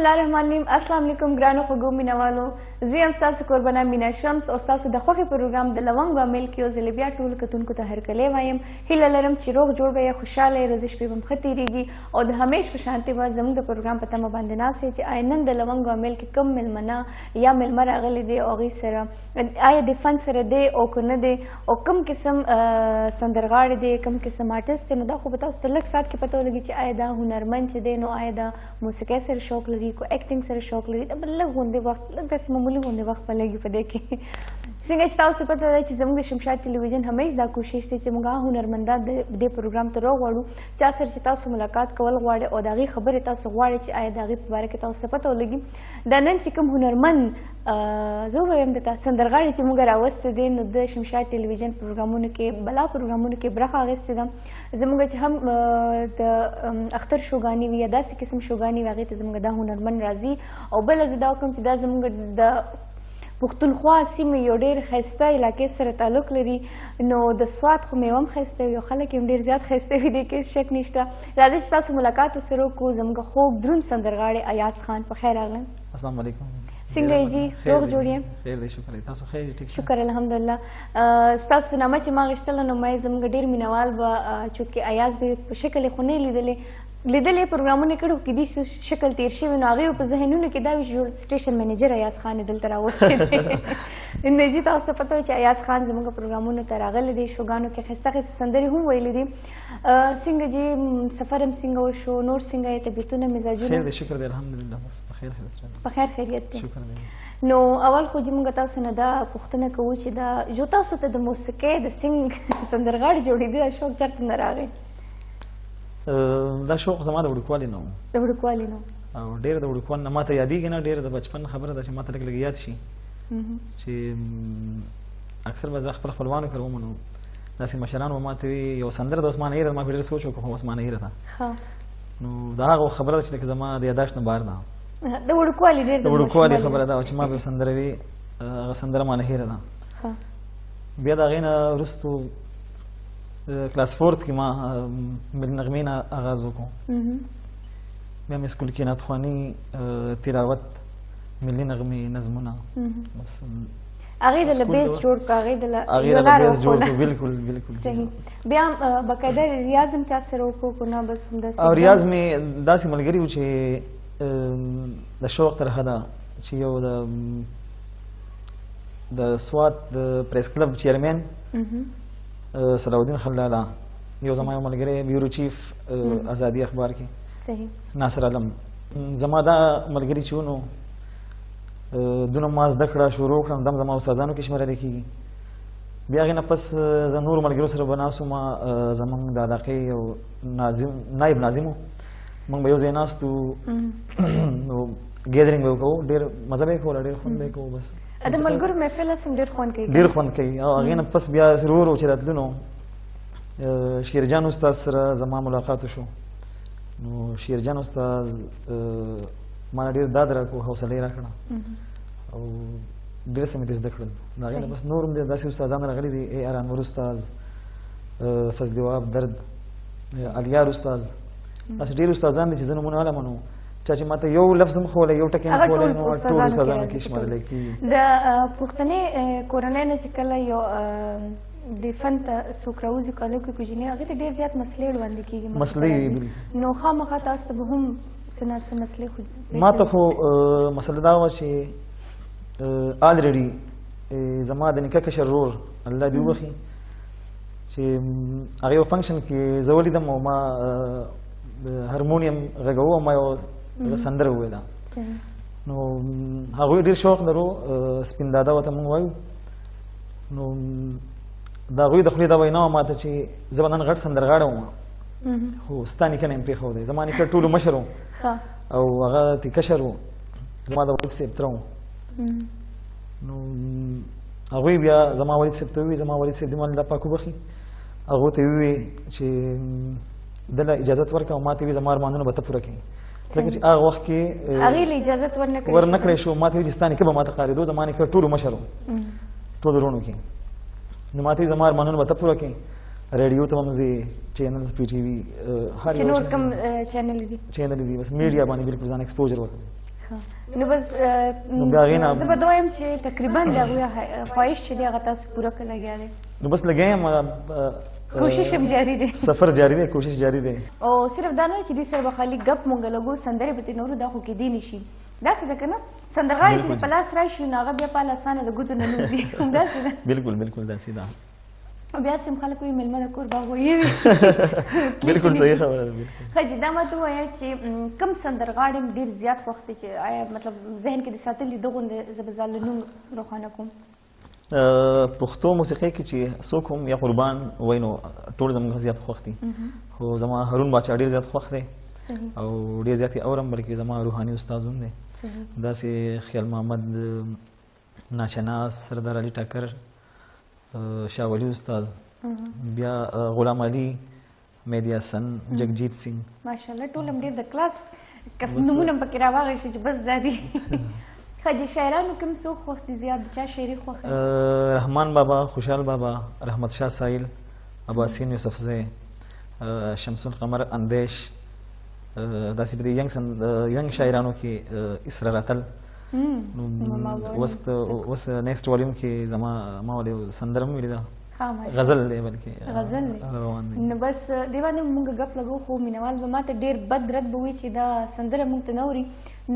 الله الرحمن الرحیم. السلام علیکم ګرانو خوږو مینوالو، زه یم ستاسو قربانه مینا شمس او ستاسو د خوښې پروګرام د لونګ بامل کې یو ځل بیا ټولو کتونکو ته هرکلی وایم. هیله لرم چې روغ جوړ به یې، خوشحاله یې، ورځې شپې به مو ښه تېرېږي او د همیش په شانتې به زموږ د پروګرام په تمه باندې ناست یې چې نن د لونګ بامل کې کوم میلمنه یا میلمه راغلی دی او هغوی سره آیا د فن سره دی او که نه دی او کوم قسم سندرغاړی دی، کوم قسم آرټسټ دی، نو دا خو به تاسو ته لږ ساعت کې پته ولګي چې آیا دا هنرمند چې دی نو آیا دا موسیقۍ سره شوق لري، کو ایکټینګ سره شوق لري. دا به لږ غوندې وخت، لږ داسې معمولي غوندې وخت به لګي په دې کې. څنګه چې تاسو ته پته ده چې زموږ د شمشاد ټلویزیون همیش دا کوشش دی چې موږ هغه هنرمندان د دې پروګرام ته راوغواړو چا سره چې تاسو ملاقات کول غواړئ او د هغې خبرې تاسو غواړئ چې آیا د هغې په باره کې تاسو ته پته ولګي. دا نن چې کوم هنرمند زه ووایم درته سندرغاړی چې موږ راوستی دی نو د شمشاد ټلویزیون پروګرامونو کې بلا پروګرامونو کې برخه اخیستې ده. زموږ چې هم د اختر شوګانې وي یا داسې قسم شوګانې وي هغې ته زموږ دا هنرمند راځي. او بله زه دا وکړم چې دا زموږ د پښتونخوا سیمې یو ډېر ښایسته علاقې سره تعلق لري، نو د سوات خو میوه هم ښایسته وي او خلک یې هم ډېر زیات ښایسته وي، دې کې هېڅ شک نشته. راځئ چې تاسو ملاقات ورسره وکړو. زموږ خوږ دروند سندرغاړی ایاز خان، په خیر راغلی. السلام علیکم. څنګه یې جي؟ روغ جوړ یې؟ خیر دی، شکر دی. تاسو ښه یې؟ ټیک شکر الحمدلله. ستاسو نامه چې ما غوښتله نو ما یې زموږ ډېر مینوال به چونکې ایاز به په شکل یې خو نه یې لیدلې پروګرامونه کړي، کېدای شي شکل تېر شوی نو هغې په ذهنونو کې دا وي چې سټیشن منیجر ایاز خان یې دلته راوستی دی. نو جي تاسو ته پته وي چې ایاز خان زموږ پروګرامونو ته راغلی دی، شوګانو کې ښایسته ښایسته سندرې هم ویلي دي. څنګه جي سفر هم څنګه وشو، نور څنګه یې طبیعتونه مزاجونه؟ خیر دی، شکر دی الحمدلله. بس په خیر په خیر خیریت دی. شکر دی. نو اول خو جي موږ تاسو نه دا پوښتنه کوو چې دا جو تاسو ته د موسیقۍ د سندرغاړي جوړېدو دا شوق چېرته نه راغی؟ دا شوق زما د وړوکوالي نه و. د وړوکوالي نه او ډېر د وړوکوالي نه ماته یادېږي نه، ډېر د بچپن خبره ده چې ماته لږ لږ یاد شي چې اکثر به زه خپل خپلوانو کره وم نو داسې مشران به ماته وي یو سندره د عثمان هیره، ما پرې ډېر سوچ وکړو خو عثمان هیره ده. نو دا هغه خبره ده چې لکه زما د یاداشت نه بهر ده، د وړوکوالي ډېر د وړوکوالي خبره ده چې ما به یو سندره وي، هغه سندره مانه هیره ده. بیا د هغې نه وروستو کلاس فورت کې ما ملي نغمې نه آغاز وکړو. بیا مې سکول کې نعتخواني، تلاوت، ملي نغمې، نظمونه، بس هغې د له بیس جوړ کړو، هغې د له بیس جوړ کړو. بالکل بالکل صحیح. بیا باقاعده ریاض هم چا سره وکړو که نه بس همداسې؟ او ریاض مې داسې ملګري وو چې د شوق تر حده چې یو د سوات د پریس کلب چیرمین صلاح الدین خلاله، یو زما یو ملګری بیورو چیف ازادي اخبار کې صحیح ناصر علم، زما دا ملګري چې ونو دونه ما زده کړه شروع کړم دم زما استادانو کې شمېرلی کېږي. بیا هغې نه پس زه نورو ملګرو سره به ناست وم، زموږ د علاقې یو نایب ناظم و، موږ به یو ځای ناست وو نو ګیدرینګ به وکړو، ډېر مزه به یې کوله، ډېر خوند به یې کوو. بس د ملګرو محفل هم ډېر خوند کوي، ډېر خوند کوي. او هغې نه پس بیا ورو ورو چې راتلو نو شیرجان استاد سره زما ملاقات وشو. نو شیرجان استاد ما نه ډېر داد راکړو، حوصله یې راکړه او ډېر څه مې زده کړل. د هغې نه بس نور هم داسې استادان راغلي دي، اے آر انور استاد، فضل وهاب درد، الیار استاد، داسې ډېر استادان دي چې زه نومونه علمه نو چا چې ماته یو لفظ هم ښوولی، یو ټکی هم ښوولی، نو ټول استادانو کې شمارلی کېږي. د پښتنې کورنۍ نه چې کله یو د فن ته څوک راوځي کالو کې کوچنۍ هغې ته ډېر زیات مسلې وړاندې کېږي، مسلې نو خامخا تاسو ته به هم څه نه څه مسلې خو ما ته خو مسله دا وه چې آلریډي زما د نیکه کشر رور الله دې وبخي چې هغه یو فنکشن کې زه ولیدم او ما هارمونیم غږوه، ما یو سندره وویله. نو هغوی ډېر شوق لرو، سپین داده ورته موږ وایو. نو د هغوی د خولې دا وینا وه ماته چې زه به نن غټ سندرغاړی وم، خو ستا نیکه نه یم پرېښودی. زما نیکه ټولو مشر و او هغه ترې کشر و، زما د ولید صاحب تره و. نو هغوی بیا زما ولید صاحب ته وویل، زما ولید صاحب دې ما الله پاک وبخي، هغو ته یې وویل چې ده له اجازت ورکړه او ما ته یې وویل زما ارمانونه به ته پوره کړې. ځکه چې هغه وخت کې هغې له اجازت ورنه کړی شو. ما ته ویل چې ستا نیکه به ما ته قارېدو، زما نیکه ټولو مشر و ټولو وروڼو کې. نو ما ته ویل زما ارمانونه به ته پوره کړې. ریډیو ته هم ځې، چینلز پی ټي وي، هر یو نور کوم چینل دي بس میډیا باندې بالکل ځان ایکسپوجر ورکړي. نو بس زه به دا وایم چې تقریبا د هغوی خواهش چې دی هغه تاسو پوره کړی دی. نو بس لګیا یم، کوشش هم جاری دی، سفر جاری دی، کوشش جاری دی. او صرف دا نه چې دې سره به خالي ګپ مونږ لګو، سندرې به ترې نورو دا خو کېدی نه شي. داسې ده که نه؟ سندرغاړی چې په لاس راشي نو هغه بیا په اسانه د ګوتو نه نوځي، همداسې ده. بالکل بالکل داسې ده. بیا سم خلک وایي مېلمه د کور باغ ویې وي. بالکل صحیح خبره ده. ښه جي دا ماته ووایه چې کوم سندرغاړی ډېر زیات خوښ دی چې آیا مطلب ذهن کې دې ساتلي د غوندې زه به ځان له نوم روښانه کوم؟ پښتو موسیقۍ کې چې څوک هم یا قربان وایي نو ټول زموږ زیات خوښ دي، خو زما هارون باچا ډېر زیات خوښ دی او ډېر زیات یې اورم، بلکې زما روحاني استاد هم دی. داسې خیال محمد، ناشناس، سردار علي ټکر، شاه ولی استاد، بیا غلام علي، مهدي حسن، جگجیت سنگھ، ماشاءالله ټول هم ډېر د کلاس نومونه هم پکې راواغی شي چې بس دا دي. ښه جي شاعرانو کوم څوک خوښ دي زیات؟ د چا شاعري خوښه؟ رحمان بابا، خوشحال بابا، رحمت شاه سایل، اباسین یوسفزی، شمس القمر اندیش، داسې په دې ینګ شاعرانو کې اسرا راتل. اوس نیکسټ والیوم کې ما ولې سندره هم ویلې ده، غزل دی، بلکې غزل دی. نو بس دې باندې مونږ ګپ لګو، خو مینوال به ماته ډېر بد رد به وي چې دا سندره مونږ ته نه اوري.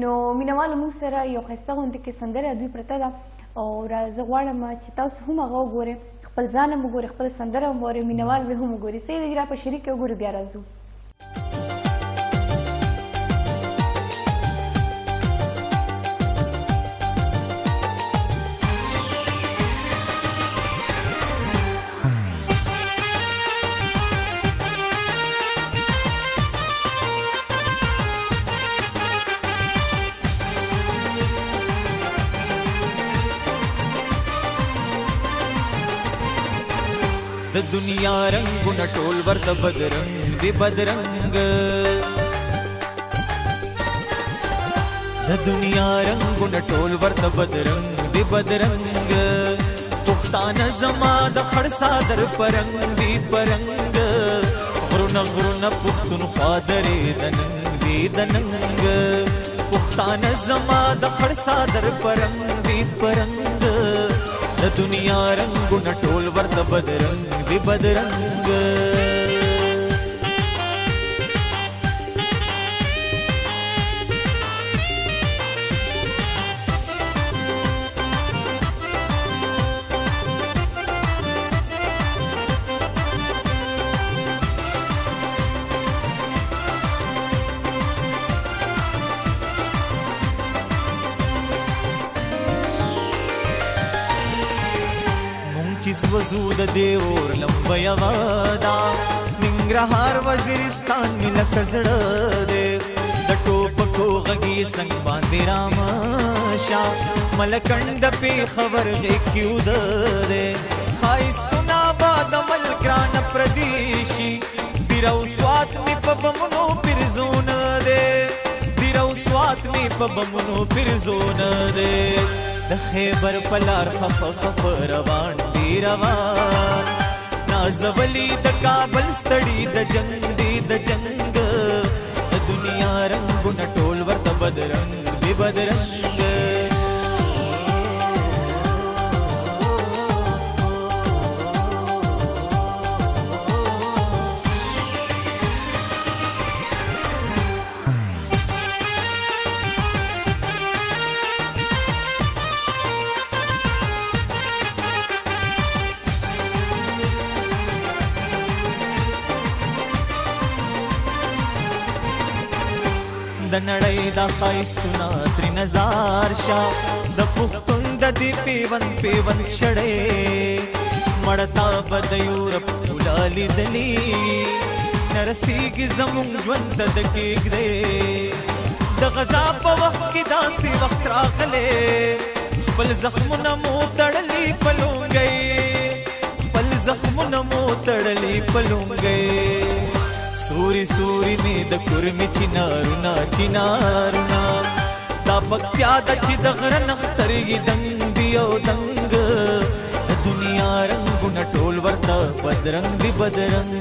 نو مینوالو مونږ سره یو ښایسته غوندې کې سندره دوی پرته ده، او زه غواړم چې تاسو هم هغه وګورئ، خپل ځان هم وګورئ، خپل سندره هم وګورئ، مینوال به هم وګورئ. سید اجرا په شریک کې وګورئ، بیا راځو. د دنیا رنگونه ټول ورته بدرنګ دی، بدرنګ د دنیا رنگونه ټول ورته بدرنګ دی، بدرنګ پښتانه زما د خړ صادر پرنګ دی، پرنګ غرونه غرونه پښتونخوا درې د ننګ دی، د ننګ پښتانه زما د خړ صادر پرنګ دی، پرنګ د دنیا رنگونه ټول ورته بدرنګ دی، بدرنګ وزود دی اور لمبه یغا دا ننګرهار وزیرستان می لکه زړه دی، د ټوپکو غږی څنګ باندې رامشه ملکنډ پېښور غېږ کې اوده دی، ښایستونه آباد ملګران پردیشي پیر او سوات می په بمونو پیرزونه دی، پیر او سوات می په بمونو پیرزونه دی، د خیبر پلار خف خف روان دی، روان نازولی د کابل ستړي د جنگ دی، د جنگ د دنیا رنگونه ټول ورته بدرنګ دی، بدرنګ د نړۍ دا ښایستونه ترې نظار شه، د پښتون د دې پیوند پیوند شړې مړه تا به د یورپ ټوله لیدلي، نه رسېږي زموږ ژوند ته د کېږدې، د غذا په وخت کې داسې وخت راغلی، خپل زخمونه مو تړلي په لونګۍ، خپل زخمونه مو تړلي په لونګۍ، سوري سوري می د کورمې چنارونه چنارونه، دا پکتیا ده چې د غره نخترګي دنګ دی او دنګ، د دنیا رنګونه ټول ورته بدرنګ دی، بدرنګ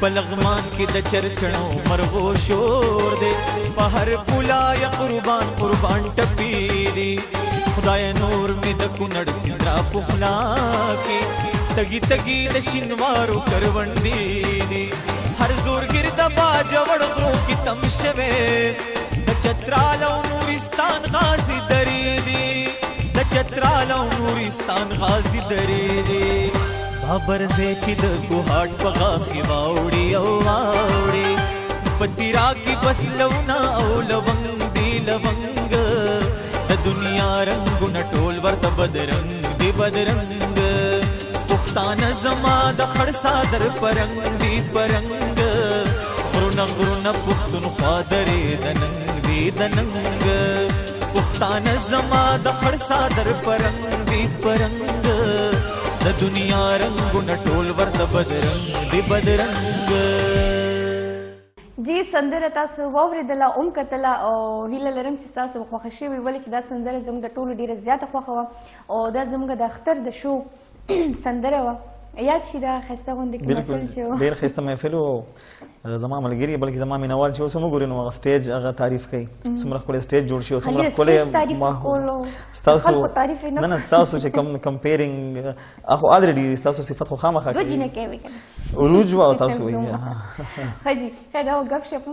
پلغمان کې د چرچڼو مرغو شور دی په هر پولا یا قربان قربان ټپي دي خدای نور مې د کونړ سیند را پخلا کې تګي تګي د شینوارو کروندې دي هر زور ګرده باجوړ غرو کې تم شوه د چترال او نورستان غازي درې دي د چترال او نورستان غازي درې دي بابر زه چې د ګوهاټ په غاخي واوړي او واوړي پتیرا کې بس لونا او لونګ دی لونګ د دنیا رنگونه ټول ورته بدرنګ دی بدرنګ پښتانه زما د خړ صادر پرنګ دی پرنګ غرونه غرونه پښتونخوا درې د ننګ دی د ننګ پښتانه زما د خړ صادر پرنګ دی پرنګ د دنیا رنگونه ټول ورته بدرنګ دی بدرنګ جی سندره تاسو واورېدله هم کتله او هیله لرم چې تاسو به خوښه شوې ولې چې دا سندره زموږ د ټولو ډېره زیاته خوښه وه او دا زموږ د اختر د شو سندره وه یاد شي دا ښایسته غوندې محفل چې و ډېر ښایسته محفل و زما ملګري بلکې زما مینوال چې اوس هم وګوري نو هغه سټیج هغه تعریف کوي څومره ښکلی سټیج جوړ شي او څومره ښکلی ستاسو نه نه ستاسو چې کوم کمپیرنګ خو الریډي ستاسو صفت خو خامخا کوي دوه جینه کوي که نه عروج وه او تاسو وایي ښه جي ښه دا و ګپ شپ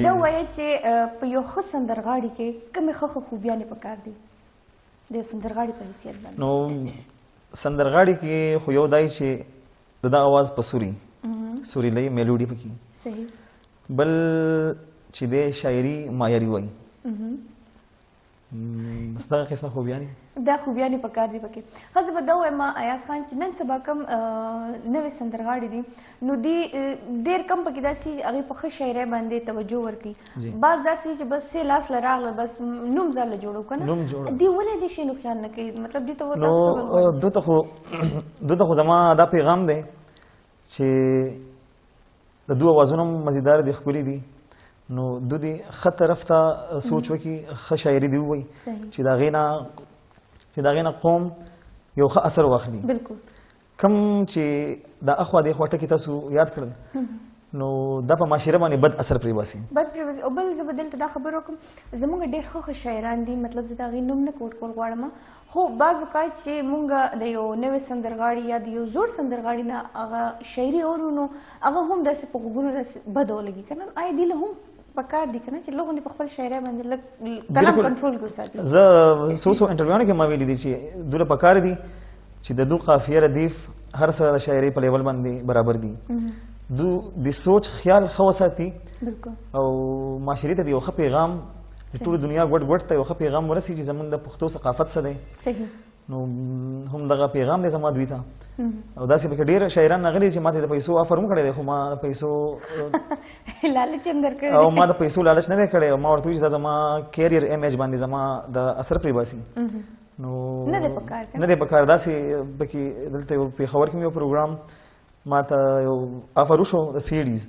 دا ووایه چې په یو ښه سندرغاړي کې کومې ښه ښه خوبیانې پکار دي د یو سندرغاړي په حیثیت باندې نو سندرغاړي کې خو یو دی چې د دا اواز په سوري سوریلۍ میلوډي پکې صحیح بل چې دی شاعري معیاري وایي بس دغه قسمه خوبیانې دا خوبیانې پکار دي پکې ښه زه به دا ووایم ایاز خان چې نن سبا کوم نوې سندرغاړي دي نو دوی ډېر کم پکې داسې هغې په ښه شاعرۍ باندې توجه ورکړي بعض داسې چې بس سې لاس له راغله بس نوم ځاله جوړو که نه دوی ولې دې شیانو خیال نه کوي مطلب دوی ته دوی ته خو زما دا پیغام دی چې د دوه اوازونه هم مزیدار دي ښکلي دي نو دو دې ښه طرف ته سوچ وکړي ښه شاعري دې ووایي چې د هغې نه قوم یو ښه اثر واخلي بالکل کوم چې د اخوا دېخوا ټکي تاسو یاد کړل نو دا په معاشره باندې بد اثر پرې باسي او بل زه به دلته دا خبره وکړم زموږ ډېر ښه شاعران دي مطلب زه د هغې نوم نه کوټ کول غواړم خو بعض اوقات چې مونږ د یو نوې سندرغاړي یا د یو زوړ سندرغاړي نه هغه شاعري اورو نو هغه هم داسې په غوږونو داسې بد ولګي که نه آیا دې له هم پکار دي که نه چې لږ غوندې په خپل شاعرۍ باندې لږ کلام کنټرول کې وساتي زه څو انټرویوانو کې ما ویلي دي چې دوی له پکار دي چې د دو قافیه ردیف هر څه د شاعرۍ په لیول باندې برابر دي دو د سوچ خیال ښه وساتي او معاشرې ته د یو ښه پیغام د ټولو دنیا ګوټ ته یو ښه پیغام ورسېږي چې زموږ د پښتو ثقافت څه دی صحیح نو هم دغه پیغام دی زما دوی ته او داسې پکې ډېر شاعران راغلي چې ما ته د پیسو آفر هم کړی دی خو ما د پیسو لالچ هم درکړی او ما د پیسو لالچ نه دی کړی او ما ورته وویل چې دا زما کیریر امیج باندې زما د اثر پرې باسي نو نه دی پکار داسې پکې دلته پېښور کې مې یو پروګرام ما ته یو آفر وشو د سیډیز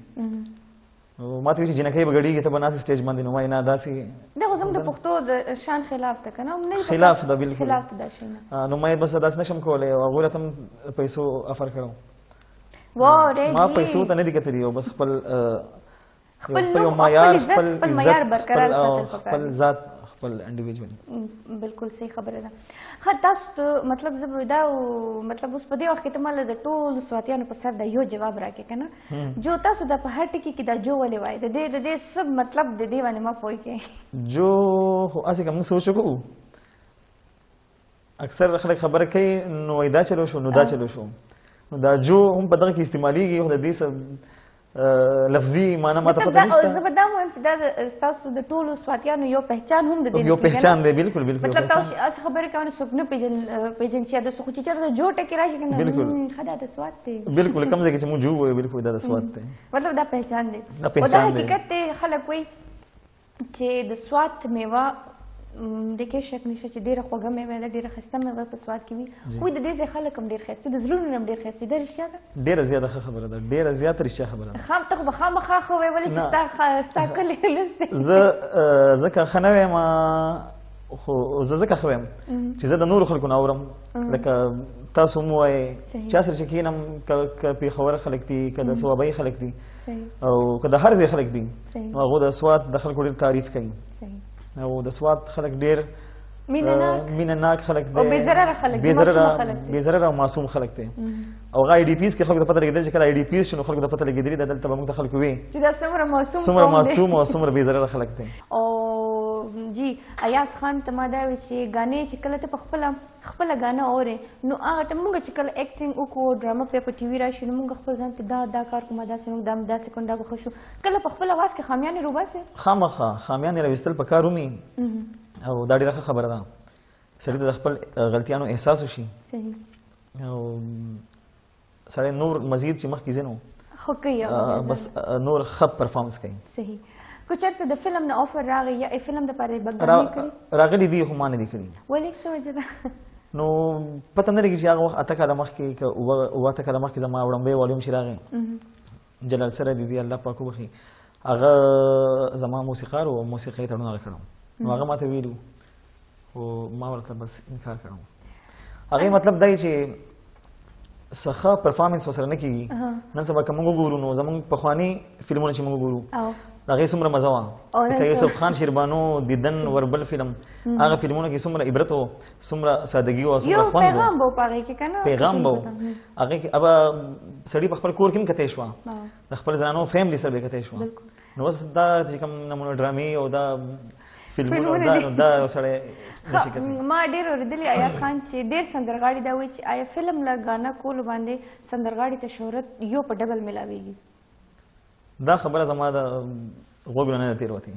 ما ته وایي چې جنکۍ به ګډېږي ته به ناستې سټیج باندې نو وایي نه داسې دا خو زموږ د پښتو د شان خلاف ده که نه خلاف ده بالکل خلاف ده دا شی نه نو ما یې بس داسې نشم کولی او هغوی راته هم پیسو آفر کړی ما پیسو ته نه دي کتلي او بس خپل یو معیار خپل معیار برقرار ساتل خپل ذات خپل انډیویجوال بالکل صحیح خبره ده ښه تاسو ته مطلب زه به دا مطلب اوس په دې وخت کې ته ماله د ټولو سواتیانو په سر دا یو جواب راکړې که نه جو تاسو دا په هر ټکي کې دا جو ولې وایي د دې سب مطلب د دې باندې ما پوه کړئ جو خو هسې که موږ سوچ وکړو اکثر خلک خبره کوي نو وایي دا چلو شو نو دا چلو شو نو دا جو هم په دغه کې استعمالیږي خو د دې لفظي معنا ماته پته نشته زه به دا وایم چې دا ستاسو د ټولو سواتیانو یو پهچان هم د دې یو پهچان دی بالکل مطلب تاسو هسې خبرې کوئ نو څوک نه پېژني چې دا خو چې چېرته د جو ټکې راشي که نه ښه دا د سوات دی بالکل کوم ځای کې چې موږ جو وایو بالکل دا د سوات دی مطلب دا پهچان دی او دا حقیقت دی خلک وایي چې د سوات میوه د کې شک نشته چې ډېره خوږه میوه ده ډېره ښایسته میوه په سوات کې وي خو د دې ځای خلک هم ډېر ښایسته د زړونو نه هم ډېر ښایسته دا رښتیا ده ډېره زیاته ښه خبره ده ډېره زیاته رښتیا خبره ده ته خو به خامخا ښه وایې ولې چې ستا کلی لس دی زه که ښه نه وایم خو زه ځکه ښه وایم چې زه د نورو خلکو نه اورم لکه تاسو هم ووایئ چا سره چې کښېنم که پېښور خلک دي که د صوابۍ خلک دي او که د هر ځای خلک دي نو هغو د سوات د خلکو ډېر تعریف کوي او د سوات خلک ډېر مینه ناک خلک دی او بې ضرره خلک دي بې ضرره او معصوم خلک دی او هغه آی ډي پیز کې خلکو ته پته لګېدل چې کله آی ډي پیز شو نو خلکو ته پته لګېدلې ده دلته به موږ ته خلکو وي چې دا څومره معصوم او څومره بې ضرره خلک دی. او جی ایاز خان ته ما دا وایي چې ګانې چې کله ته په خپله ګانه اورې نو هغه ټایم موږ چې کله ایکټینګ وکړو ډرامه په ټي وي راشي نو موږ خپل ځان ته دا کار کوم داسې موږ داسې کوم دا به ښه شو کله په خپل اواز کې خامیانې روباسې خامخا خامیانې راویستل پکار ومي او دا ډېره ښه خبره ده سړي ته د خپل غلطیانو احساس وشي او سړی نور مزید چې مخکې ځي نو خو کوي بس نور ښه پرفارمنس کوي. صحیح. که چېرته د فلم نه آفر راغی یا فلم دپاره بګدامي کړي راغلي دي خو ما نه دي کړي. ولې څه وجه ده؟ نو پته نه لګي چې هغه وخت 8 کاله مخکې که 8 کاله مخکې زما وړومبی والیوم چې راغی جلال سره دي الله پاک وبخي هغه زما موسیقار او موسیقۍ تړون هغه کړم نو هغه ماته ویلو او ما ورته بس انکار کړم. هغې مطلب دی چې څه پرفارمنس ورسره نه کېږي نن سبا که موږ وګورو نو زموږ پخواني فلمونه چې موږ وګورو د هغې څومره مزه وه لکه یوسف خان شیربانو دیدن وربل فلم هغه فلمونه کې څومره عبرت و څومره سادګي و څومره خوند و پیغام به و په هغې کې که نه پیغام به و هغې کې ابه سړي په خپل کور کې هم کتی شوه د خپل زنانو فیملي سره به یې کتی شوه نو اوس دا چې کوم نمونه ډرامې او دا فلمونه دا سړی نشي کولی. ما ډېر اورېدلي ایاز خان چې ډېر سندرغاړي دا وایي چې آیا فلم له ګانا کولو باندې سندرغاړي ته شهرت یو په ډبل میلاویږي؟ دا خبره زما د غوږونه نه ده تېروتې.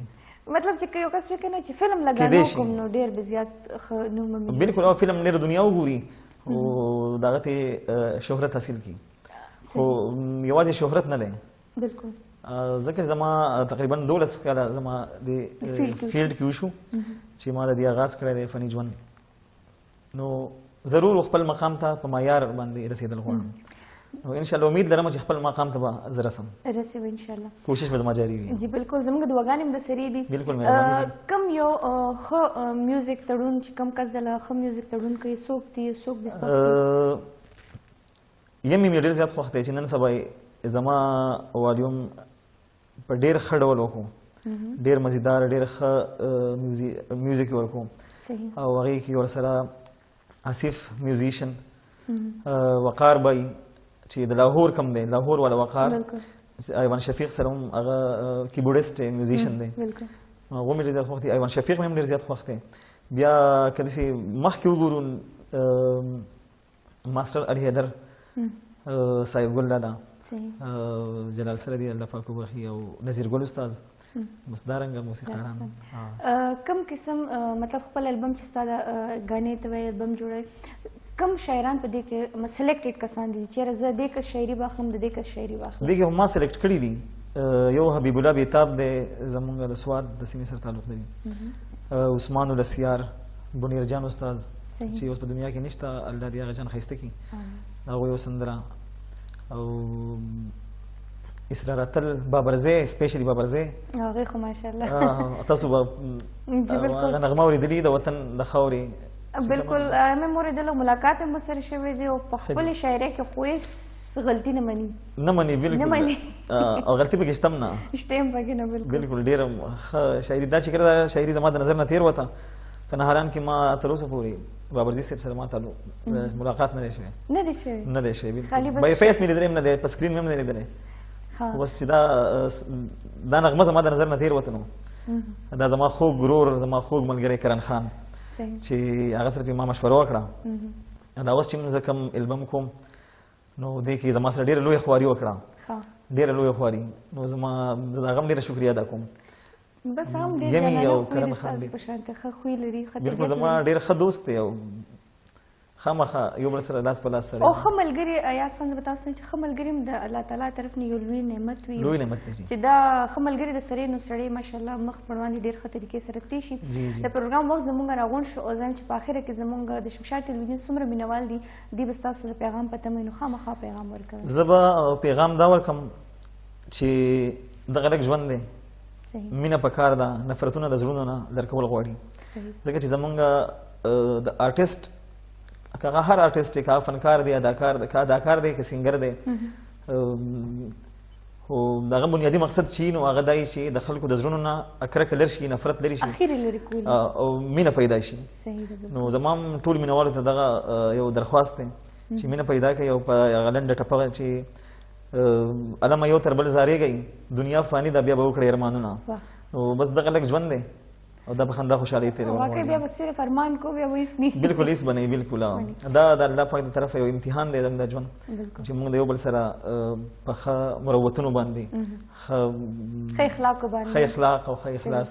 مطلب چې که یو کس وي که نه چې فلم له ګانا کوم نو ډېر به زیات ښه نوم به بلکل او فلم ډېره دنیا وګوري او د هغه ته شهرت حاصل کړي خو یوازې شهرت نه دی بلکل ځکه زما تقریبا 12 کاله زما د فیلډ کې وشو چې ما د دې آغاز کړی دی فني ژوند نو ضرور خپل مقام ته په معیار باندې رسېدل غواړم او ان شاء الله امید لرم چې خپل مقام ته به زه رسم ان شاء الله کوشش به زما جاري وي. جی بالکل زموږ دعاګانې هم درسرې دي. بالکل مهرباني. کوم یو ښه میوزیک تړون چې کوم کس دله ښه میوزیک تړون کوي څوک دی څوک دی یم مې ډېر زیات خوښ دی چې نن سبا زما والیوم په ډېر ښه ډول وکړو ډېر مزیدار ډېر ښه میوزیک یې ورکړو او هغې کې ورسره آصف میوزیشن وقار بای چې د لاهور کم دی لاهور والا وقار ایوان شفیق سره هم هغه کیبورډسټ میوزیشن دی هغه مې ډېر زیات خوښ دی ایوان شفیق مې هم ډېر زیات خوښ دی. بیا که داسې مخکې وګورو ماسټر علي حیدر صاحب ګل لالا جلال سره دی الله پاک وبخي او نذیر ګل استاد بس دارنګه موسیقاران کم قسم مطلب خپل البم چې ستا د غانې ته وایي البم جوړوي کم شاعران په دې کې سلیکټډ کسان دي چېرې زه دې کس شاعري واخلم د دې کس شاعري واخلم؟ دې کې ما سلیکټ کړي دي یو حبیب الله بیتاب دی زمونږ د سوات د سیمې سره تعلق لري عثمان الاسیار بنیر جان استاد چې اوس په دنیا کې نشته الله دې هغه جان ښایسته کړي هغوی یو سندره او اسرارتل بابرزه سپیشلی بابرزه هغه خو ماشاءالله تاسو به هغه نغمه اورېدلې د وطن د خاورې بالکل مې اورېدله ملاقات مې ورسره شوی دی او په خپلې شاعرۍ کې خو هېڅ غلطي نه مني بالکل او غلطي پکې شته هم نه شته هم پکې نه بالکل ډېره ښه شاعري دا چې کله شاعري زما د نظر نه تېر وته که نه حالان کې ما تر اوسه پورې بابرزي صاحب سره ما تعلق ملاقات نه دی شوی بالکل بای فیس مې لیدلی هم نه دی په سکرین مې هم نه لیدلی بس چې دا نغمه زما د نظر نه تېر وته نو دا زما خوږ ورور زما خوږ ملګری کرن خان چې هغه سره ما مشوره وکړه دا اوس چې زه کوم البم کوم نو دې کې زما سره ډېره لویه خواري وکړه ډېره لویه خواري نو زما زه د هغه هم ډېره شکریه ادا کوم. بس هم ډېر یو کرم خان دی ښه خوی لري بالکل زما ډېر ښه دوست دی او خامخا یو بل سره لاس په لاس سره او ښه ملګري ایاز خان زه به تاسو چې ښه ملګري هم د الله تعالی طرف نه یو لوی نعمت وي چې دا ښه ملګري د سړی نو سړی ماشاءالله مخ پر وړاندې ډېر ښه طریقې سره تېر شي. د پروګرام وخت زموږ راغونډ شو او زه چې په اخره کې زموږ د شمشاد ټلویزیون څومره مینوال دي دوی به ستاسو د پیغام په تمه نو خامخا پیغام ورکوي. زه به پیغام دا ورکړم چې دغه لږ ژوند دی مینه پکار ده، نفرتونه د زړونو نه لرکول غواړي. ځکه چې زمونږ د آرټسټ که هر آرټسټ دی، که فنکار دی، اداکار دی، که سینګر دی، خو د هغه بنیادي مقصد چې نو هغه دی چې د خلکو د زړونو نه کرکه لرې شي، نفرت لرې شي او مینه پیدا شي. نو زما هم ټول مینهوالو ته دغه یو درخواست دی چې مینه پیدا کړئ او په هغه لنډه ټپه چې علمه یو تر بل زارېږئ، دنیا فاني ده بیا به وکړئ ارمانونه. نو بس دغه لږ ژوند دی او دا به خندا خوشحالۍ تېرول. واقعي بیا به صرف ارمان کو، بیا به هېڅ نه بالکل هېڅ به نه وي. بالکل دا د الله پاک د طرفه یو امتحان دی زموږ د ژوند چې موږ د یو بل سره په ښه مروتونو باندې ښه اخلاق او ښه اخلاص.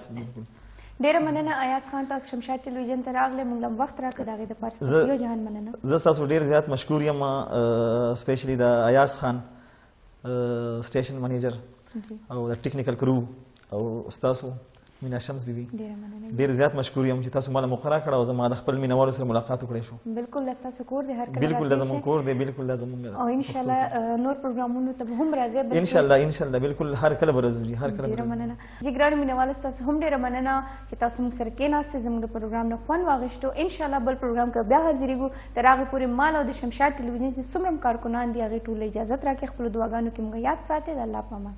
ډېره مننه ایاز خان، تاسو شمشاد ټلویزیون ته راغلی، موږ له وخت راکړه، د هغې دپاره ستاسو یو جهان مننه. زه ستاسو ډېر زیات مشکور یم، سپیشلي د ایاز خان سټیشن منیجر او د ټیکنیکل کرو او ستاسو مینا شمس بیبي، ډېر زیات مشکور یم چې تاسو ماله موقع راکړه او زما د خپل مینهوالو سره ملاقات وکړی شو. بالکل دا ستاسو کور دی، هر کله بالکل دا زموږ کور دی، بالکل دا زموږ دی. او انشاءالله نور پروګرامونو ته به هم راځئ. انشاءالله بالکل هر کله به راځو، هر کله به راځو. ډېره مننه جی ګرانو مینهوالو، ستاسو هم ډېره مننه چې تاسو موږ سره کېناستئ، زموږ د پروګرام نه خوند واخیستو. انشاءالله بل پروګرام که بیا حاضرېږو، تر هغې پورې مال او د شمشاد ټلویزیون چې څومره هم کارکنان دي هغې ټول اجازت راکړي، خپلو دعاګانو کې موږ یاد ساتئ. د الله په امان.